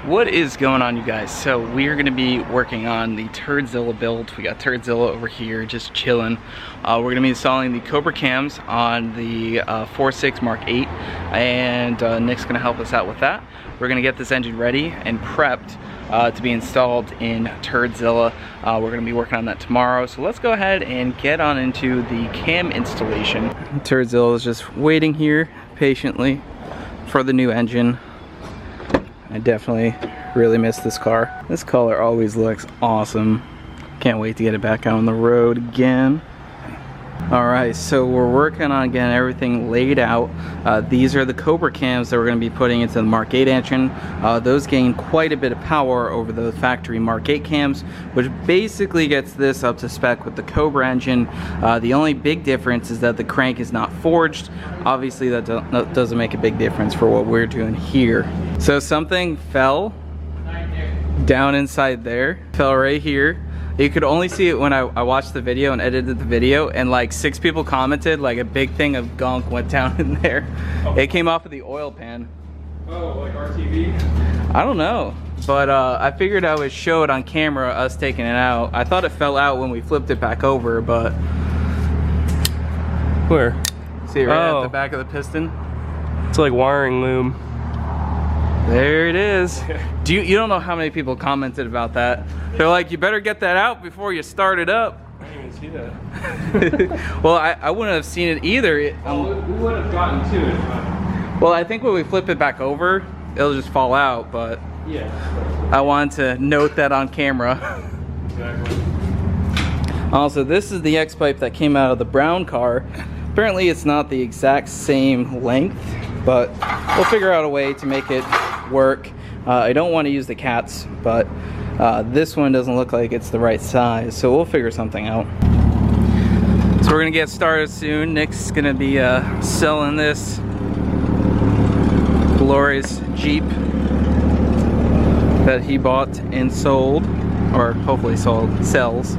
What is going on, you guys? So we're gonna be working on the Turdzilla build. We got Turdzilla over here just chilling. We're gonna be installing the Cobra cams on the 4.6 Mark VIII, and Nick's gonna help us out with that. We're gonna get this engine ready and prepped to be installed in Turdzilla. We're gonna be working on that tomorrow. So let's go ahead and get on into the cam installation. Turdzilla is just waiting here patiently for the new engine. I definitely really miss this car. This color always looks awesome. Can't wait to get it back out on the road again. Alright, so we're working on getting everything laid out. These are the Cobra cams that we're going to be putting into the Mark VIII engine. Those gain quite a bit of power over the factory Mark VIII cams, which basically gets this up to spec with the Cobra engine. The only big difference is that the crank is not forged. Obviously that doesn't make a big difference for what we're doing here. So something fell down inside there, fell right here. You could only see it when I watched the video and edited the video, and like 6 people commented, like a big thing of gunk went down in there. Oh. It came off of the oil pan. Oh, like RTV? I don't know, but I figured I would show it on camera, us taking it out. I thought it fell out when we flipped it back over, but... Where? See right at the back of the piston? It's like wiring loom. There it is. You don't know how many people commented about that. They're like, you better get that out before you start it up. I didn't even see that. Well, I wouldn't have seen it either. We would have gotten to it. But... Well, I think when we flip it back over, it'll just fall out, but yeah. I wanted to note that on camera. Exactly. Also, this is the X-pipe that came out of the brown car. Apparently it's not the exact same length, but we'll figure out a way to make it work. I don't want to use the cats, but this one doesn't look like it's the right size, so we'll figure something out. So we're gonna get started soon. Nick's gonna be selling this glorious Jeep that he bought and sold, or hopefully sells.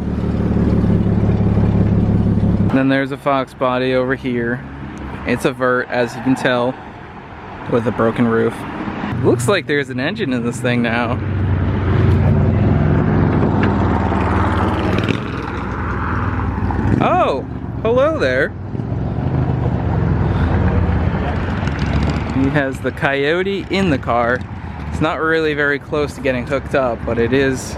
And then there's a Fox body over here. It's a vert, as you can tell, with a broken roof. Looks like there's an engine in this thing now. Oh, hello there. He has the Coyote in the car. It's not really very close to getting hooked up, but it is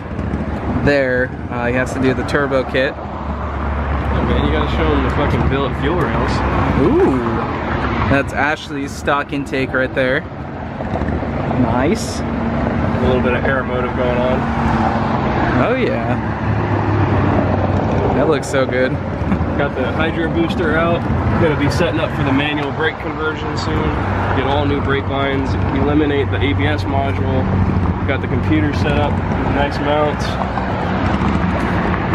there. He has to do the turbo kit. Oh man, you gotta show him the fucking billet fuel rails. Ooh, that's Ashley's stock intake right there. Nice. A little bit of air motive going on. Oh yeah. That looks so good. Got the hydro booster out. Gonna be setting up for the manual brake conversion soon. Get all new brake lines. Eliminate the ABS module. Got the computer set up. Nice mounts.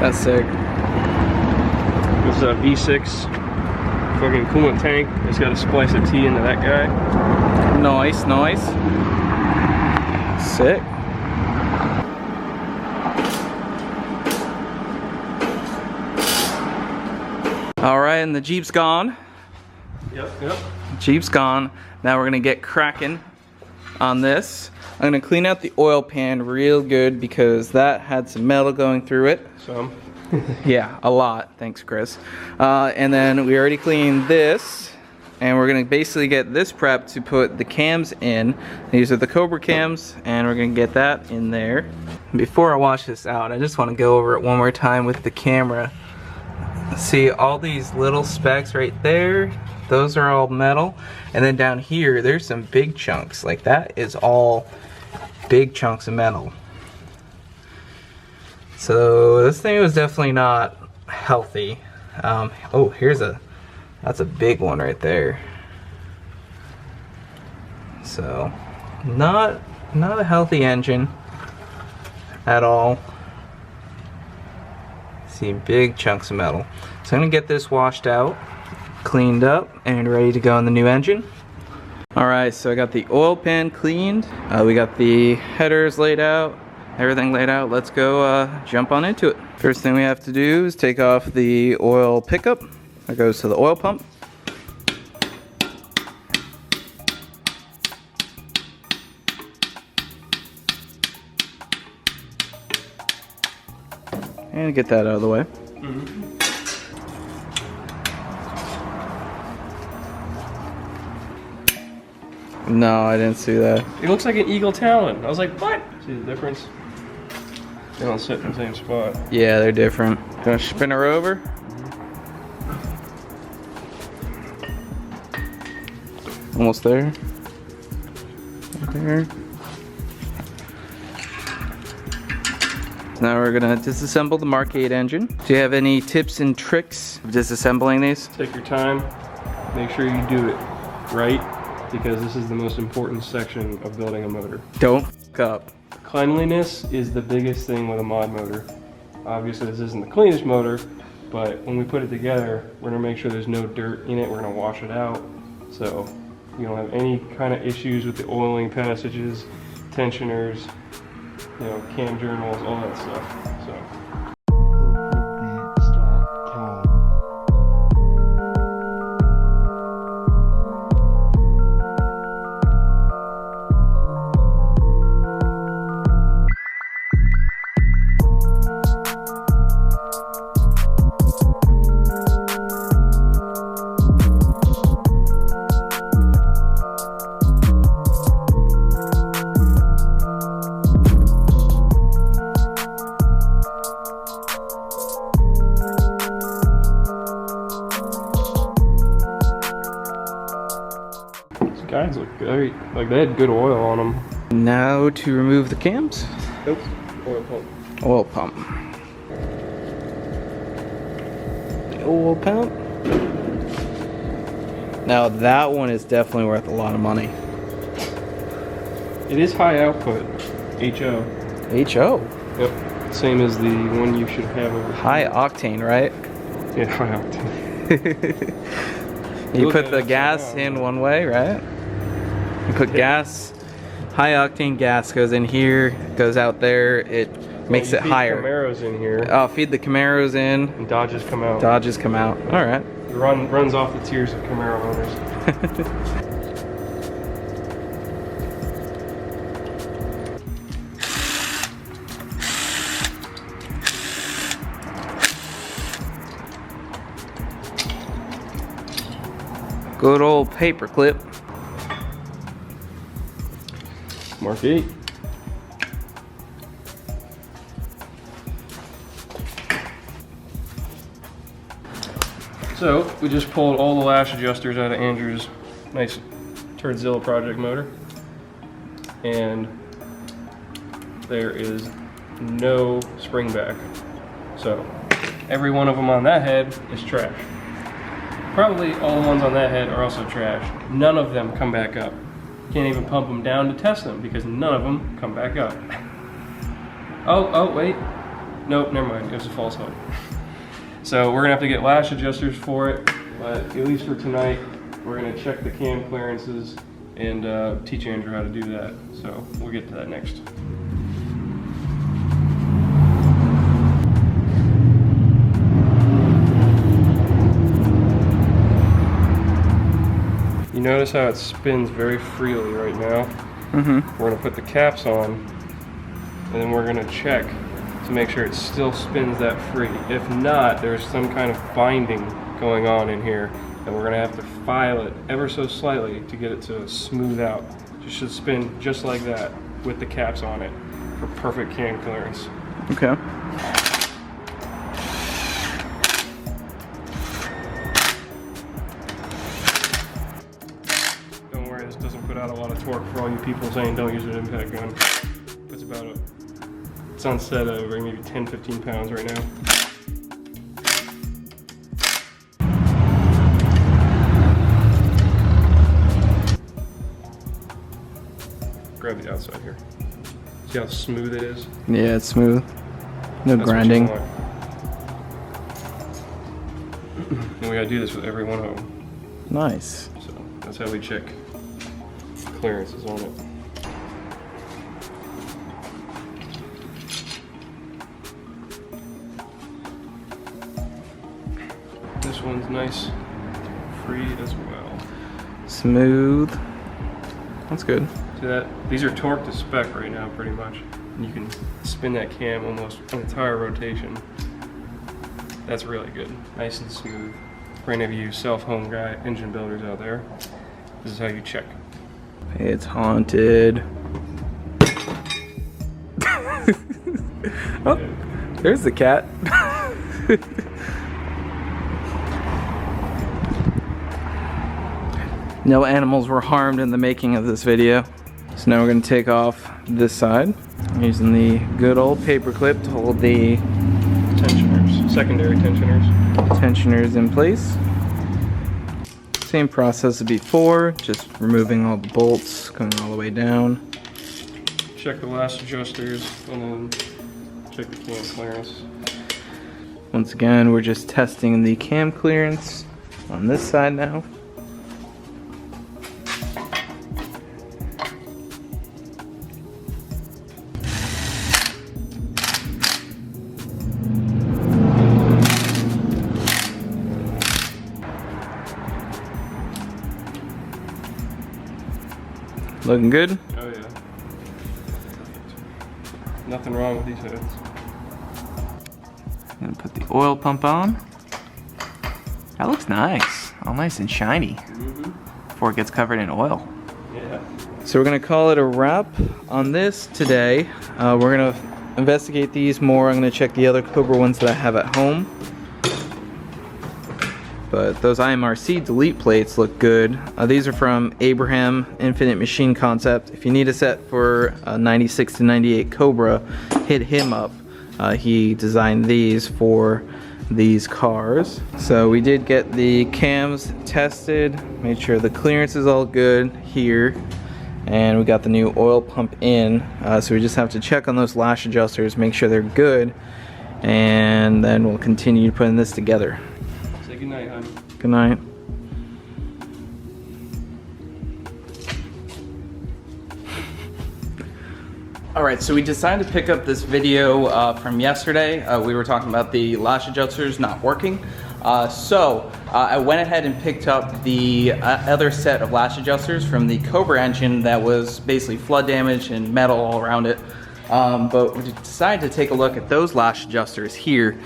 That's sick. This is a V6 fucking coolant tank. Just gotta splice a T into that guy. Nice, nice. Sick. Alright, and the Jeep's gone. Yep. Jeep's gone. Now we're gonna get cracking on this. I'm gonna clean out the oil pan real good because that had some metal going through it. Some. Yeah, a lot. Thanks, Chris. And then we already cleaned this, and we're gonna basically get this prepped to put the cams in. These are the Cobra cams, and we're gonna get that in there. Before I wash this out, I just want to go over it one more time with the camera. See all these little specks right there? Those are all metal. And then down here, there's some big chunks. Like that is all big chunks of metal. So this thing was definitely not healthy. Oh, that's a big one right there. So not a healthy engine at all. See big chunks of metal. So I'm gonna get this washed out, cleaned up, and ready to go in the new engine. Alright, so I got the oil pan cleaned. We got the headers laid out. Everything laid out. Let's go jump on into it. First thing we have to do is take off the oil pickup that goes to the oil pump. And get that out of the way. No, I didn't see that. It looks like an eagle talon. I was like, what? See the difference? They don't sit in the same spot. Yeah, they're different. Gonna spin her over. Almost there. Right there. Now we're gonna disassemble the Mark 8 engine. Do you have any tips and tricks of disassembling these? Take your time. Make sure you do it right, because this is the most important section of building a motor. Don't f up. Cleanliness is the biggest thing with a mod motor. Obviously this isn't the cleanest motor, but when we put it together, we're gonna make sure there's no dirt in it. We're gonna wash it out, so you don't have any kind of issues with the oiling passages, tensioners, you know, cam journals, all that stuff. So. Guys look great. Like, they had good oil on them. Now to remove the cams. Oops. Oil pump. Oil pump. The oil pump. Now that one is definitely worth a lot of money. It is high output. HO. HO. Yep. Same as the one you should have over here. High octane, right? Yeah, high octane. You put the gas in one way, right? You put gas, high octane gas goes in here, goes out there, it makes it higher. Camaros in here. Oh, feed the Camaros in. And Dodges come out. Dodges come out. All right. It runs off the tiers of Camaro owners. Good old paper clip. Mark 8. So we just pulled all the lash adjusters out of Andrew's nice Turdzilla project motor, and there is no spring back. So every one of them on that head is trash. Probably all the ones on that head are also trash. None of them come back up. Can't even pump them down to test them because none of them come back up. Oh, wait. Nope, never mind. It was a false hope. So we're gonna have to get lash adjusters for it, but at least for tonight, we're gonna check the cam clearances and teach Andrew how to do that. So we'll get to that next. You notice how it spins very freely right now? Mm-hmm. We're gonna put the caps on, and then we're gonna check to make sure it still spins that free. If not, there's some kind of binding going on in here, and we're gonna have to file it ever so slightly to get it to smooth out. It should spin just like that with the caps on it for perfect cam clearance. Okay. Put out a lot of torque for all you people saying don't use an impact gun. It's about it's on set at maybe 10-15 pounds right now. Grab the outside here. See how smooth it is? Yeah, it's smooth. No grinding. And we gotta do this with every one of them. Nice. So that's how we check clearances on it. This one's nice, free as well. Smooth. That's good. See that? These are torqued to spec right now, pretty much. And you can spin that cam almost an entire rotation That's really good. Nice and smooth. For any of you self-home guy engine builders out there, this is how you check. It's haunted. Oh, there's the cat. No animals were harmed in the making of this video. So now we're going to take off this side using the good old paper clip to hold the Tensioners, secondary tensioners in place. Same process as before, just removing all the bolts, coming all the way down. Check the lash adjusters and then check the cam clearance. Once again, we're just testing the cam clearance on this side now. Looking good? Oh yeah. Nothing wrong with these heads. Gonna put the oil pump on. That looks nice. All nice and shiny before it gets covered in oil. Yeah. So we're gonna call it a wrap on this today. We're gonna investigate these more. I'm gonna check the other Cobra ones that I have at home. But those IMRC delete plates look good. These are from Abraham Infinite Machine Concept. If you need a set for a 96 to 98 Cobra, hit him up. He designed these for these cars. So we did get the cams tested, made sure the clearance is all good here, and we got the new oil pump in. So we just have to check on those lash adjusters, make sure they're good, and then we'll continue putting this together. Say good night, hon. Good night. Alright, so we decided to pick up this video from yesterday. We were talking about the lash adjusters not working. I went ahead and picked up the other set of lash adjusters from the Cobra engine that was basically flood damage and metal all around it. But we decided to take a look at those lash adjusters here.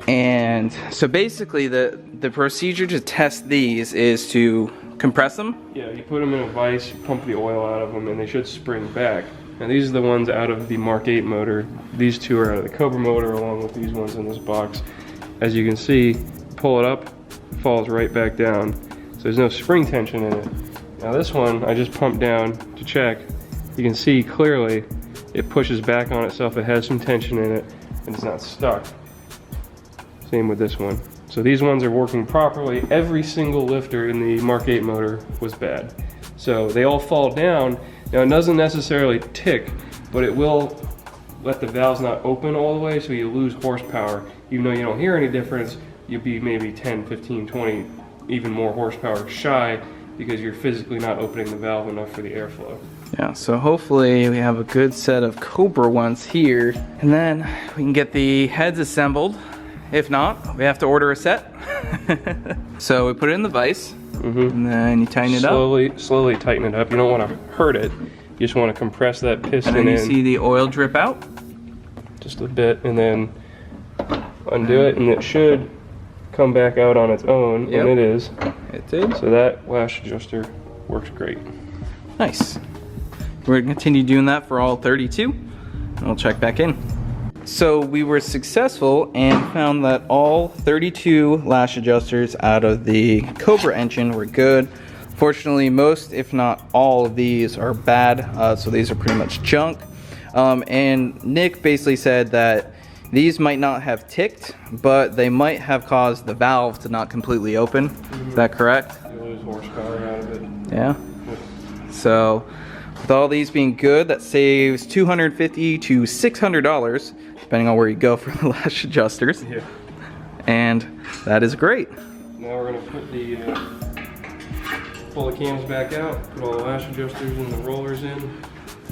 And so basically the procedure to test these is to compress them. Yeah, you put them in a vise, you pump the oil out of them, and they should spring back. Now these are the ones out of the Mark VIII motor. These two are out of the Cobra motor along with these ones in this box. As you can see, pull it up, it falls right back down. So there's no spring tension in it. Now this one, I just pumped down to check. You can see clearly it pushes back on itself. It has some tension in it and it's not stuck. Same with this one. So these ones are working properly. Every single lifter in the Mark VIII motor was bad. So they all fall down. Now it doesn't necessarily tick, but it will let the valves not open all the way, so you lose horsepower. Even though you don't hear any difference, you'll be maybe 10, 15, 20, even more horsepower shy because you're physically not opening the valve enough for the airflow. Yeah, so hopefully we have a good set of Cobra ones here, and then we can get the heads assembled. If not, we have to order a set. So we put it in the vise, and then you tighten it up. Slowly tighten it up. You don't want to hurt it. You just want to compress that piston in. And then you see the oil drip out. Just a bit, and then undo it, and it should come back out on its own, and it is. It did. So that lash adjuster works great. Nice. We're going to continue doing that for all 32, and we'll check back in. So we were successful and found that all 32 lash adjusters out of the Cobra engine were good. Fortunately, most, if not all of these are bad, so these are pretty much junk. And Nick basically said that these might not have ticked, but they might have caused the valve to not completely open. Is that correct? You lose horsepower out of it. Yeah. So with all these being good, that saves $250 to $600, depending on where you go for the lash adjusters. Yeah. And that is great. Now we're going to put the pull the cams back out, put all the lash adjusters and the rollers in,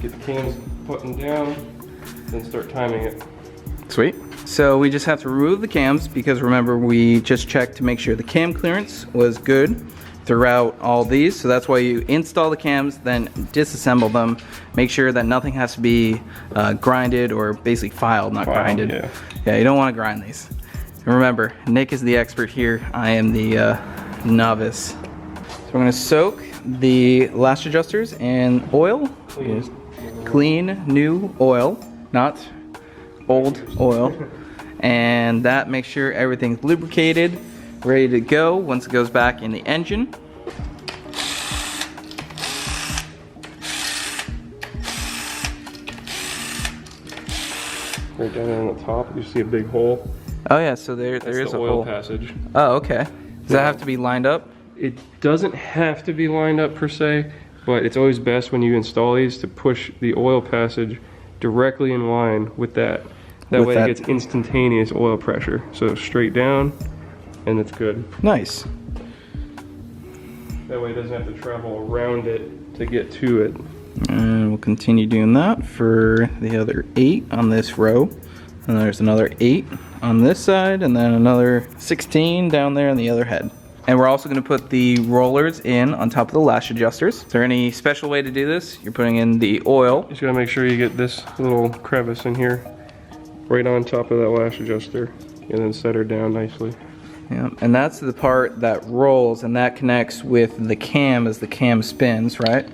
get the cams buttoned down, then start timing it. Sweet. So we just have to remove the cams because remember we just checked to make sure the cam clearance was good throughout all these. So that's why you install the cams, then disassemble them. Make sure that nothing has to be grinded or basically filed, not grinded. Yeah. Yeah, you don't want to grind these. And remember, Nick is the expert here. I am the novice. So we're gonna soak the lash adjusters in oil. Clean, new oil, not old oil. And that makes sure everything's lubricated, ready to go once it goes back in the engine. Right down on the top, you see a big hole. Oh yeah, so there is a oil hole. Passage. Oh, okay. Does that have to be lined up? It doesn't have to be lined up per se, but it's always best when you install these to push the oil passage directly in line with that. That way it gets instantaneous oil pressure. So straight down, and it's good. Nice. That way it doesn't have to travel around it to get to it. And we'll continue doing that for the other 8 on this row. And there's another 8 on this side, and then another 16 down there on the other head. And we're also going to put the rollers in on top of the lash adjusters. Is there any special way to do this? You're putting in the oil. Just gotta make sure you get this little crevice in here, right on top of that lash adjuster, and then set her down nicely. Yeah, and that's the part that rolls, and that connects with the cam as the cam spins, right?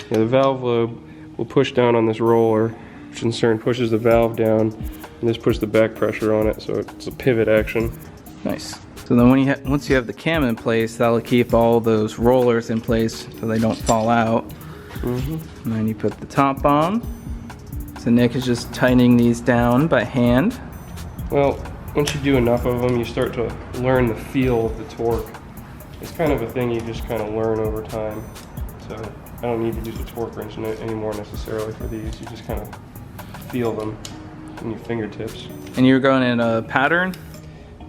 Yeah, the valve lobe will push down on this roller, which in turn pushes the valve down, and this puts the back pressure on it, so it's a pivot action. Nice. So then when once you have the cam in place, that'll keep all those rollers in place so they don't fall out. And then you put the top on. So Nick is just tightening these down by hand. Well, once you do enough of them, you start to learn the feel of the torque. It's kind of a thing you just kind of learn over time. So I don't need to use a torque wrench anymore necessarily for these. You just kind of feel them in your fingertips. And you're going in a pattern?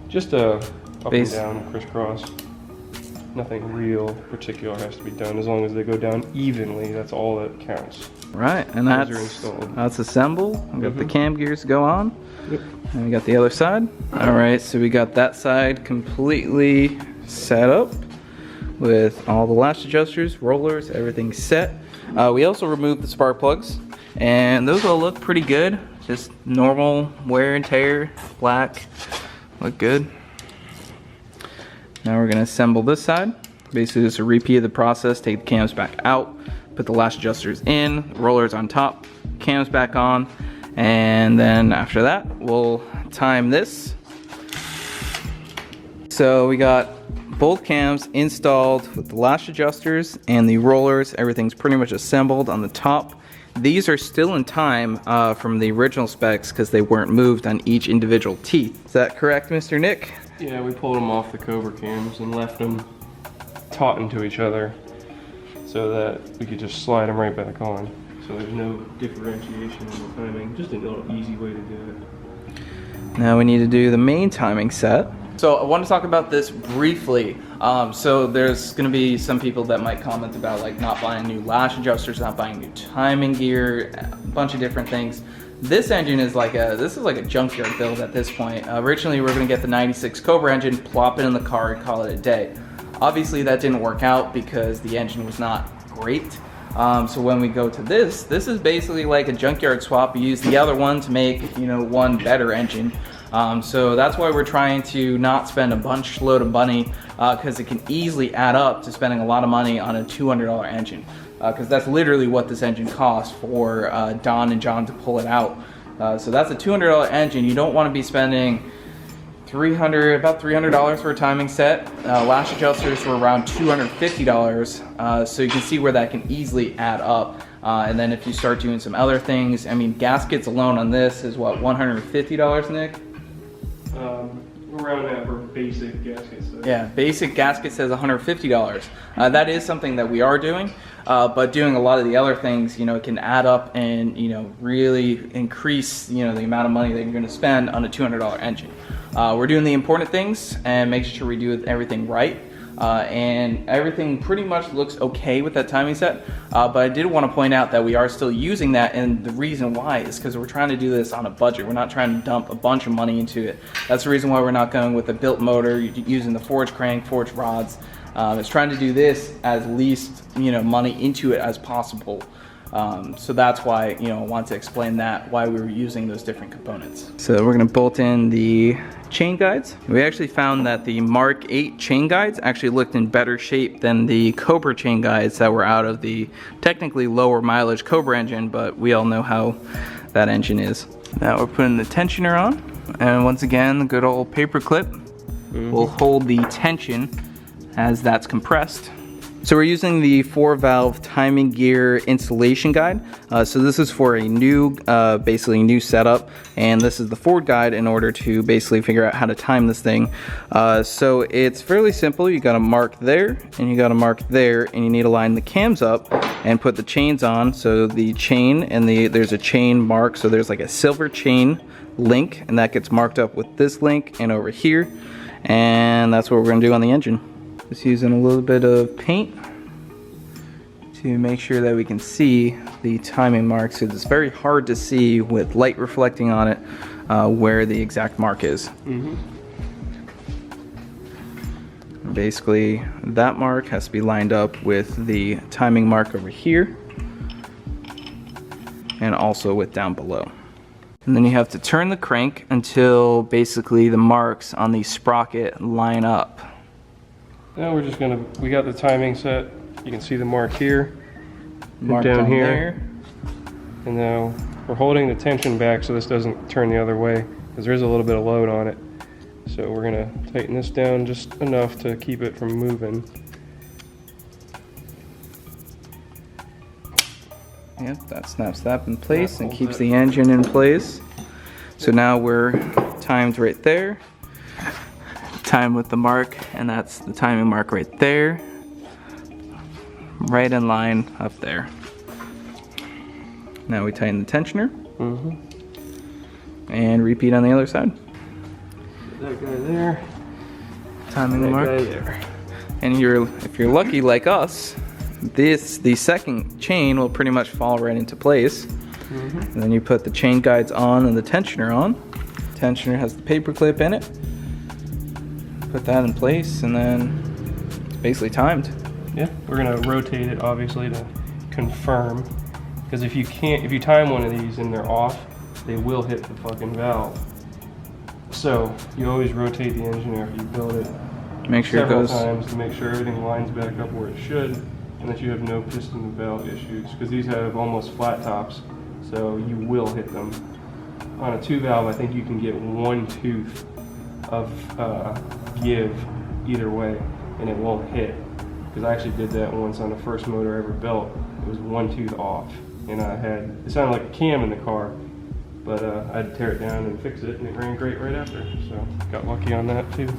Just a up and down crisscross. Nothing real particular has to be done. As long as they go down evenly, that's all that counts. Right, and that's assembled. We've got the cam gears to go on. Yep. And we got the other side. All right, so we got that side completely set up with all the lash adjusters, rollers, everything set. We also removed the spark plugs, and those all look pretty good. Just normal wear and tear, black, look good. Now we're gonna assemble this side. Basically just a repeat of the process, take the cams back out, put the lash adjusters in, rollers on top, cams back on, and then after that, we'll time this. So we got both cams installed with the lash adjusters and the rollers. Everything's pretty much assembled on the top. These are still in time from the original specs because they weren't moved on each individual teeth. Is that correct, Mr. Nick? Yeah, we pulled them off the Cobra cams and left them taut into each other so that we could just slide them right back on. So there's no differentiation in the timing, just a little easy way to do it. Now we need to do the main timing set. So I want to talk about this briefly. So there's going to be some people that might comment about like not buying new lash adjusters, not buying new timing gear, a bunch of different things. This engine is like a junkyard build at this point. Originally we were going to get the 96 Cobra engine, plop it in the car and call it a day. Obviously that didn't work out because the engine was not great. So when we go to this is basically like a junkyard swap. You use the other one to make, one better engine. So that's why we're trying to not spend a bunch load of money because it can easily add up to spending a lot of money on a $200 engine. Because that's literally what this engine costs for Don and John to pull it out. So that's a $200 engine. You don't want to be spending about $300 for a timing set. Lash adjusters were around $250. So you can see where that can easily add up. And then if you start doing some other things, I mean, gaskets alone on this is what, $150, Nick? Around that for basic gaskets. Yeah, basic gasket says $150. That is something that we are doing, but doing a lot of the other things, it can add up and, really increase, the amount of money that you're going to spend on a $200 engine. We're doing the important things and making sure we do everything right. And everything pretty much looks okay with that timing set, but I did want to point out that we are still using that, and the reason why is because we're trying to do this on a budget. We're not trying to dump a bunch of money into it. That's the reason why we're not going with a built motor, using the forged crank, forged rods. is trying to do this as least, you know, money into it as possible. So that's why, you know, I want to explain that, why we were using those different components. So we're gonna bolt in the chain guides. We actually found that the Mark 8 chain guides actually looked in better shape than the Cobra chain guides that were out of the technically lower mileage Cobra engine, but we all know how that engine is. Now we're putting the tensioner on, and once again, the good old paper clip will hold the tension as that's compressed. So we're using the 4-valve timing gear installation guide. So this is for a new, basically new setup, and this is the forward guide in order to basically figure out how to time this thing. So it's fairly simple. You got to mark there, and you got to mark there, and you need to line the cams up and put the chains on. So the chain and there's a chain mark. So there's like a silver chain link, and that gets marked up with this link and over here, and that's what we're going to do on the engine. Just using a little bit of paint to make sure that we can see the timing marks, because it's very hard to see with light reflecting on it where the exact mark is. Basically, that mark has to be lined up with the timing mark over here, and also with down below. And then you have to turn the crank until basically the marks on the sprocket line up. Now we're just gonna, we got the timing set. You can see the mark here, Mark down here. there. And now we're holding the tension back so this doesn't turn the other way, because there is a little bit of load on it. So we're gonna tighten this down just enough to keep it from moving. Yep, that snaps that in place and keeps the engine in place. So now we're timed right there. Time with the mark, and that's the timing mark right there, right in line up there. Now we tighten the tensioner and repeat on the other side. That guy there, Timing that mark guy there. And if you're lucky like us, the second chain will pretty much fall right into place. And then you put the chain guides on and the tensioner on. Tensioner has the paper clip in it. Put that in place, and then it's basically timed. Yeah, we're gonna rotate it obviously to confirm, because if you time one of these and they're off, they will hit the fucking valve. So you always rotate the engine after you build it Make sure it several goes times to make sure everything lines back up where it should, and that you have no piston and valve issues, because these have almost flat tops, so you will hit them. On a 2-valve, I think you can get 1 tooth of give either way, and it won't hit. Because I actually did that once on the first motor I ever built. It was 1 tooth off, and it sounded like a cam in the car, but I had to tear it down and fix it, and it ran great right after. So got lucky on that too.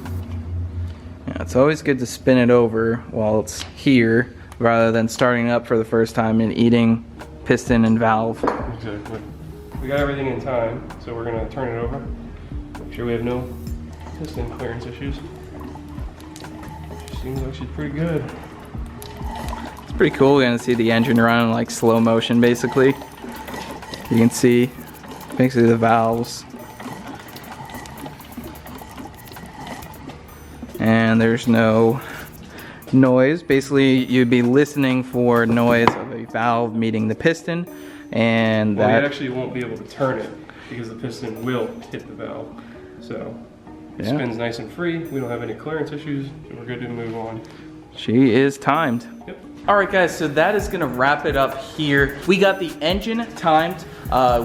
Yeah, it's always good to spin it over while it's here, rather than starting up for the first time and eating piston and valve. Exactly. We got everything in time, so we're gonna turn it over. Make sure we have no piston clearance issues. She seems like she's pretty good. It's pretty cool. We're gonna see the engine run in like slow motion basically. You can see basically the valves. And there's no noise. Basically you'd be listening for noise of a valve meeting the piston, and Well, that we actually won't be able to turn it because the piston will hit the valve. So it spins nice and free. We don't have any clearance issues, so we're good to move on. She is timed. Yep. Alright guys, so that is going to wrap it up here. We got the engine timed.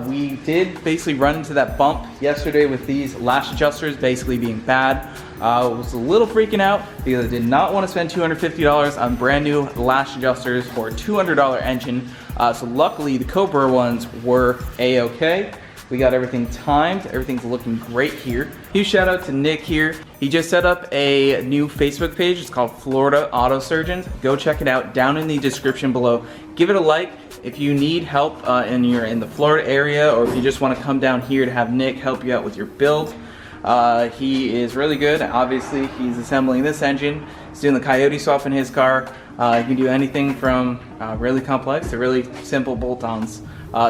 We did basically run into that bump yesterday with these lash adjusters basically being bad. I was a little freaking out because I did not want to spend $250 on brand new lash adjusters for a $200 engine. So luckily the Cobra ones were a-okay. We got everything timed. Everything's looking great here. Huge shout out to Nick here. He just set up a new Facebook page. It's called Florida Auto Surgeons. Go check it out down in the description below. Give it a like. If you need help and you're in the Florida area, or if you just want to come down here to have Nick help you out with your build, he is really good. Obviously, he's assembling this engine. He's doing the coyote swap in his car. He can do anything from really complex to really simple bolt-ons.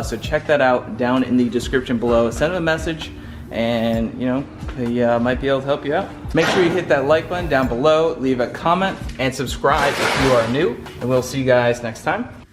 So check that out down in the description below. Send him a message, and you know, he might be able to help you out. Make sure you hit that like button down below, leave a comment, and subscribe if you are new, and we'll see you guys next time.